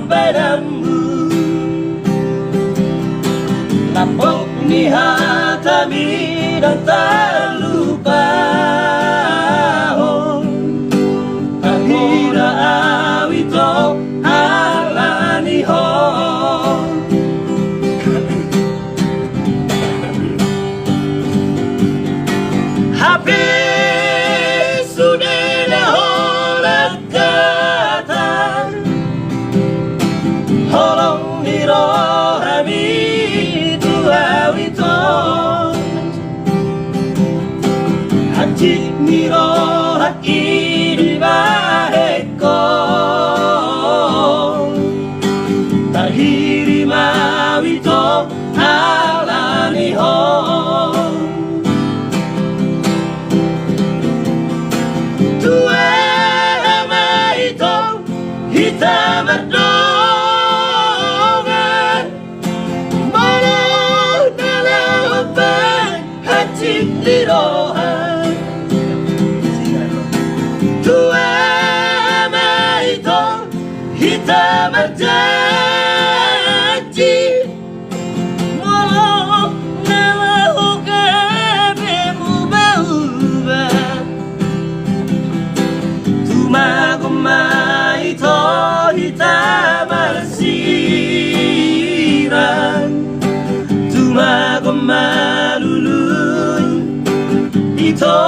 Padamu lapok ni hatami dan tak lupa Ahira awito alani ho Habis sudah horat kata Holong nirohami tuawito Hati nirohaki dibaheko Tahiri mawito alani ho Tuwe maito hitamardo Lirohan Tua maito hitam berjanji Walau nalahu kabemu berubah Tumago maito hitam bersiran Tumago malulu Ito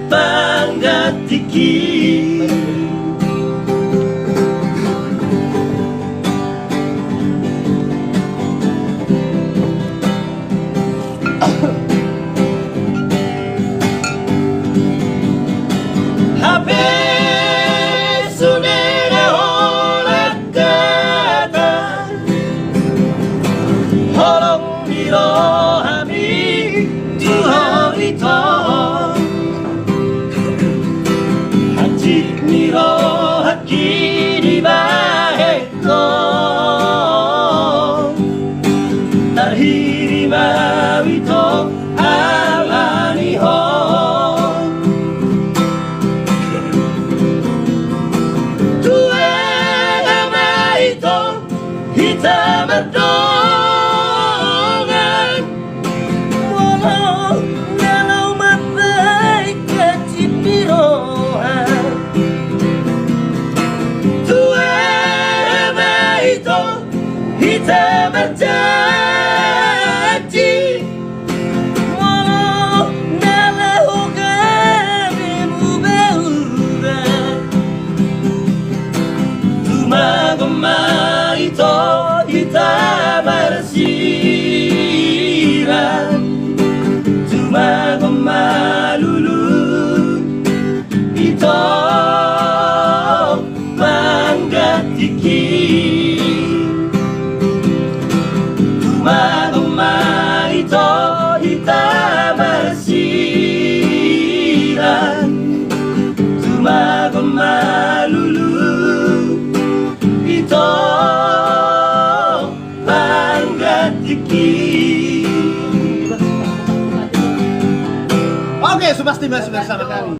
panggatiki Habis sudah horat kata Holong dirohami Hati nirohaki dibaheko Tarhiri mawito alani ho Tuwe maito hitam berdongan Walau mabai kecil dirohan Tuwe maito hitam berjanji Walau nalahu kabemu berubah Tumago maito hitam bersiran Tumago malulu Ito panggatiki Tumago maito hitam bersiran Tumago malulu Ito panggatiki Oke, Subastima bersama kami.